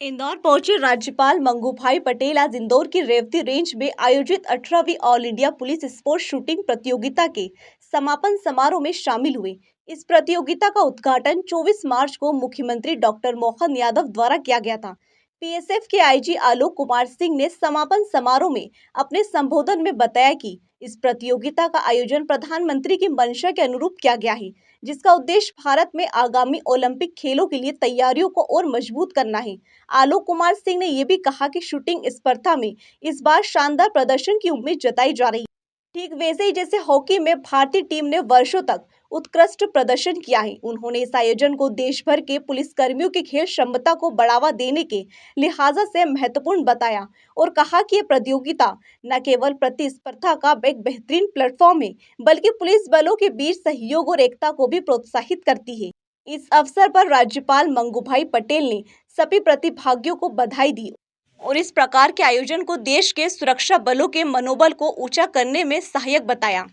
इंदौर पहुंचे राज्यपाल मंगू भाई पटेल आज इंदौर की रेवती रेंज में आयोजित 18वीं all India police sports shooting प्रतियोगिता के समापन समारोह में शामिल हुए। इस प्रतियोगिता का उद्घाटन 24 मार्च को मुख्यमंत्री डॉक्टर मोहन यादव द्वारा किया गया था। पीएसएफ के आईजी आलोक कुमार सिंह ने समापन समारोह में अपने संबोधन में बताया कि इस प्रतियोगिता का आयोजन प्रधानमंत्री की मंशा के अनुरूप किया गया है, जिसका उद्देश्य भारत में आगामी ओलंपिक खेलों के लिए तैयारियों को और मजबूत करना है। आलोक कुमार सिंह ने यह भी कहा कि शूटिंग स्पर्धा में इस बार शानदार प्रदर्शन की उम्मीद जताई जा रही है, ठीक वैसे ही जैसे हॉकी में भारतीय टीम ने वर्षों तक उत्कृष्ट प्रदर्शन किया है। उन्होंने इस आयोजन को देश भर के पुलिसकर्मियों की खेल क्षमता को बढ़ावा देने के लिहाजा से महत्वपूर्ण बताया और कहा कि यह प्रतियोगिता न केवल प्रतिस्पर्धा का एक बेहतरीन प्लेटफॉर्म है, बल्कि पुलिस बलों के बीच सहयोग और एकता को भी प्रोत्साहित करती है। इस अवसर पर राज्यपाल मंगू भाई पटेल ने सभी प्रतिभागियों को बधाई दी और इस प्रकार के आयोजन को देश के सुरक्षा बलों के मनोबल को ऊंचा करने में सहायक बताया।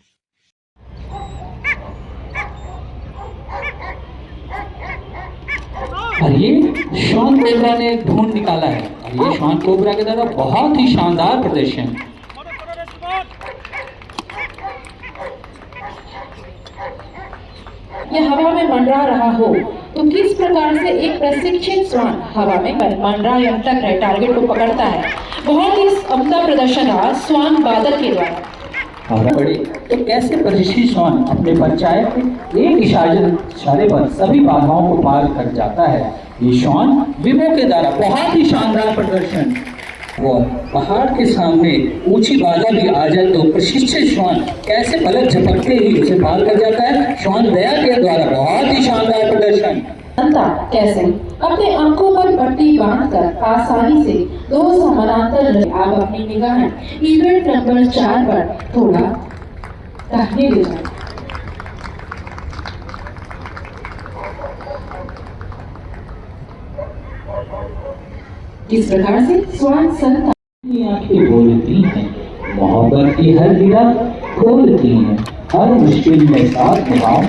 और ये श्वान कोबरा ने ढूंढ निकाला है और ये श्वान कोबरा के द्वारा बहुत ही शानदार प्रदर्शन। यह हवा में मंडरा रहा हो तो किस प्रकार से एक प्रशिक्षित श्वान हवा में मंडरा यंत्र तक टारगेट को पकड़ता है। बहुत ही उम्दा प्रदर्शन रहा श्वान बादल के द्वारा। बड़े तो कैसे प्रशिक्षित श्वान अपने पंचायत एक इशारे पर सभी बाधाओं को पार कर जाता है। ये श्वान विमो के द्वारा बहुत ही शानदार प्रदर्शन। वो पहाड़ के सामने ऊंची बाधा भी आ जाए तो प्रशिक्षित श्वान कैसे पलक झपकते ही उसे पार कर जाता है। श्वान दया के द्वारा बहुत ही शानदार प्रदर्शन। कैसे अपने आंखों पर पट्टी बांधकर आसानी से दो समानांतर आप अपनी निगाहें इवेंट नंबर 4 पर थोड़ा टहलने ले जाएं। किस प्रकार से श्वान संता आंखें बोलती हैं, मोहब्बत की हर गिरा खोलती हैं। हर मुश्किल में साथ निभाऊं,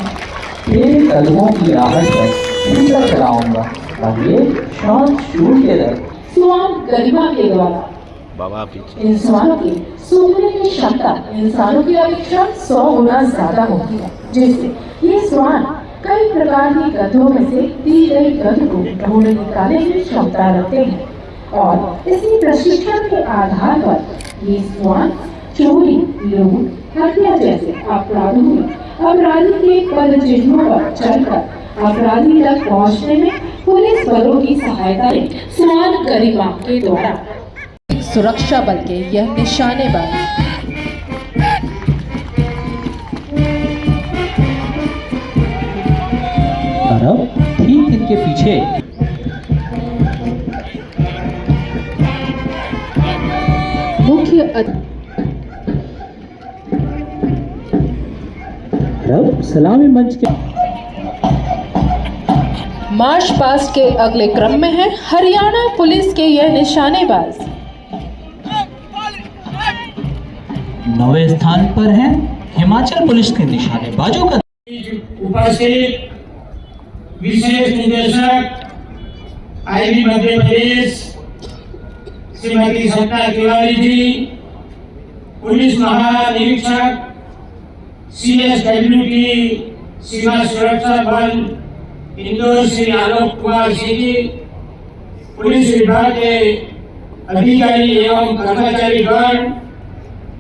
तेरे कदमों की आहट पर जिंदा कराऊंगा। और ये श्वान शूट के रख श्वान गरिमा के द्वारा इंसानों की सूंघने की क्षमता इंसानों की अपेक्षा 100 गुना ज्यादा होती है, जिससे ये श्वान कई प्रकार की गंधों में से दी गई गंध को ढूंढ निकालने की क्षमता रखते हैं और इसी प्रशिक्षण के आधार पर ये श्वान चोरी, लूट, हत्या जैसे अपराधों में अपराधी के पद चिन्हों पर चलकर अपराधी तक पहुंचने में पुलिस बलों की सहायता ले। श्वान गरिमा के द्वारा सुरक्षा बल के यह निशानेबाज ठीक इनके पीछे मुख्य सलामी मंच के मार्च पास्ट के अगले क्रम में है हरियाणा पुलिस के यह निशानेबाज। 9वें स्थान पर है हिमाचल पुलिस के निशानेबाजों का। उपस्थित विशेष निदेशक आईबी मध्य प्रदेश श्रीमती सत्ता तिवारी जी, पुलिस महानिरीक्षक CSWT सीमा सुरक्षा बल इंदौर श्री आलोक कुमार सिंह जी, पुलिस विभाग के अधिकारी एवं कर्मचारी गण,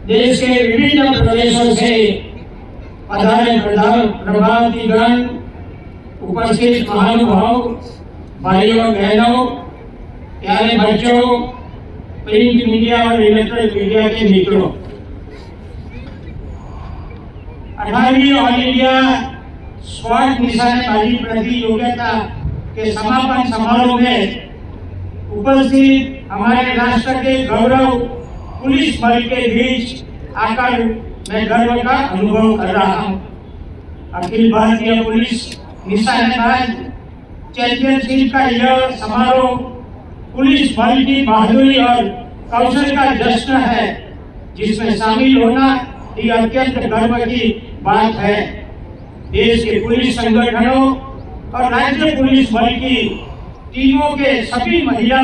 देश के विभिन्न प्रदेशों से पधारे प्रभावती गण, उपस्थित महानुभाव, भाइयों बहनों, प्यारे बच्चों, प्रिंट मीडिया और इलेक्ट्रॉनिक मीडिया के मित्रों, 18वीं ऑल इंडिया स्क्वाड निशानेबाजी प्रतियोगिता के समापन समारोह में उपस्थित हमारे राष्ट्र के गौरव पुलिस बल के बीच आकर मैं गर्व का अनुभव कर रहा हूँ। अखिल भारतीय पुलिस निशानेबाज चैंपियनशिप का यह समारोह पुलिस बल की बहादुरी और कौशल का जश्न है, जिसमें शामिल होना ही अत्यंत गर्व की बात है। देश के पुलिस संगठनों और राज्य पुलिस बल की टीमों के सभी महिला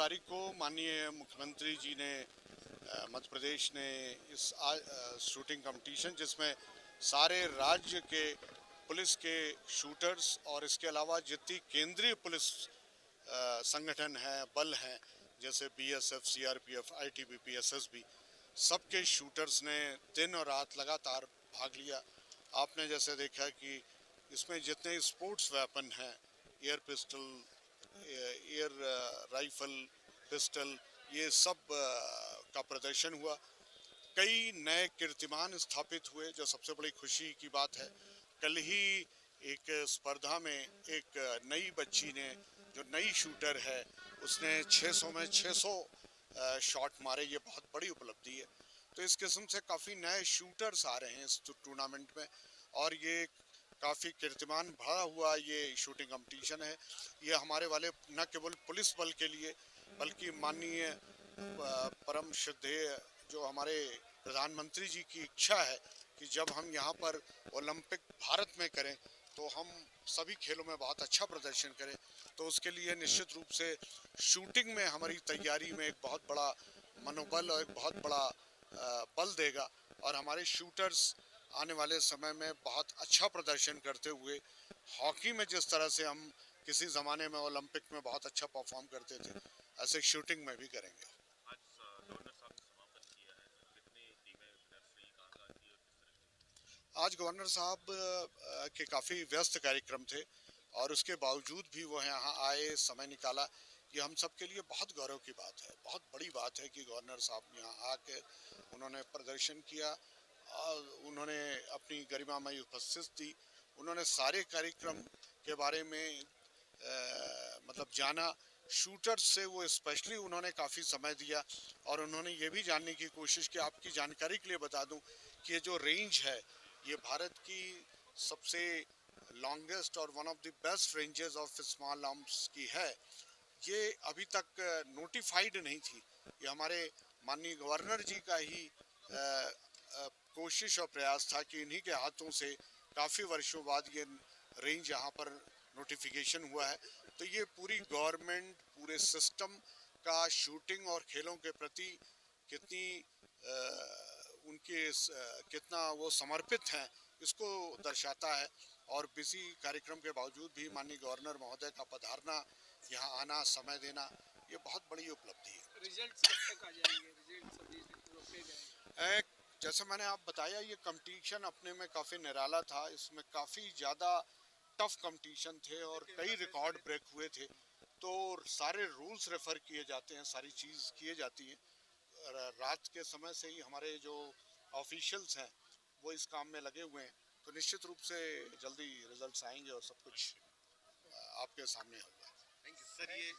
तारीख को माननीय मुख्यमंत्री जी ने मध्य प्रदेश ने इस शूटिंग कंपटीशन जिसमें सारे राज्य के पुलिस के शूटर्स और इसके अलावा जितनी केंद्रीय पुलिस संगठन हैं, बल हैं, जैसे बीएसएफ, सीआरपीएफ, आईटीबीपी, एसएसबी, सबके शूटर्स ने दिन और रात लगातार भाग लिया। आपने जैसे देखा कि इसमें जितने स्पोर्ट्स वेपन हैं, air pistol, air rifle, pistol, ये सब का प्रदर्शन हुआ। कई नए कीर्तिमान स्थापित हुए, जो सबसे बड़ी खुशी की बात है। कल ही एक स्पर्धा में एक नई बच्ची ने, जो नई शूटर है, उसने 600 में 600 शॉट मारे। ये बहुत बड़ी उपलब्धि है। तो इस किस्म से काफ़ी नए शूटर्स आ रहे हैं इस टूर्नामेंट में, और ये काफ़ी कीर्तिमान भरा हुआ ये शूटिंग कंपटीशन है। ये हमारे वाले न केवल पुलिस बल के लिए, बल्कि माननीय परम श्रद्धेय जो हमारे प्रधानमंत्री जी की इच्छा है कि जब हम यहाँ पर ओलंपिक भारत में करें तो हम सभी खेलों में बहुत अच्छा प्रदर्शन करें। तो उसके लिए निश्चित रूप से शूटिंग में हमारी तैयारी में एक बहुत बड़ा मनोबल और एक बहुत बड़ा बल देगा, और हमारे शूटर्स आने वाले समय में बहुत अच्छा प्रदर्शन करते हुए, हॉकी में जिस तरह से हम किसी ज़माने में ओलंपिक में बहुत अच्छा परफॉर्म करते थे, ऐसे शूटिंग में भी करेंगे। आज गवर्नर साहब के काफ़ी व्यस्त कार्यक्रम थे, और उसके बावजूद भी वो यहाँ आए, समय निकाला। ये हम सब के लिए बहुत गौरव की बात है, बहुत बड़ी बात है कि गवर्नर साहब यहाँ आके उन्होंने प्रदर्शन किया, और उन्होंने अपनी गरिमामयी उपस्थिति दी। उन्होंने सारे कार्यक्रम के बारे में मतलब जाना। शूटर्स से वो स्पेशली उन्होंने काफ़ी समय दिया, और उन्होंने ये भी जानने की कोशिश की। आपकी जानकारी के लिए बता दूं कि ये जो रेंज है, ये भारत की सबसे लॉन्गेस्ट और one of the best ranges of small arms की है। ये अभी तक नोटिफाइड नहीं थी। ये हमारे माननीय गवर्नर जी का ही कोशिश और प्रयास था कि इन्हीं के हाथों से काफ़ी वर्षों बाद ये रेंज यहाँ पर नोटिफिकेशन हुआ है। तो ये पूरी गवर्नमेंट, पूरे सिस्टम का शूटिंग और खेलों के प्रति कितनी कितना वो समर्पित हैं, इसको दर्शाता है। और बिजी कार्यक्रम के बावजूद भी माननीय गवर्नर महोदय का पधारना, यहाँ आना, समय देना, ये बहुत बड़ी उपलब्धि है। रिजल्ट्स कब तक आ जाएंगे? रिजल्ट्स अभी रोके गए। जैसे मैंने आप बताया, ये कंपटीशन अपने में काफ़ी निराला था। इसमें काफ़ी ज़्यादा टफ कंपटीशन थे और कई रिकॉर्ड ब्रेक हुए थे। तो सारे रूल्स रेफर किए जाते हैं, सारी चीज़ किए जाती हैं। रात के समय से ही हमारे जो ऑफिशियल्स हैं वो इस काम में लगे हुए हैं। तो निश्चित रूप से जल्दी रिजल्ट्स आएंगे और सब कुछ आपके सामने होगा। Thank you sir. ये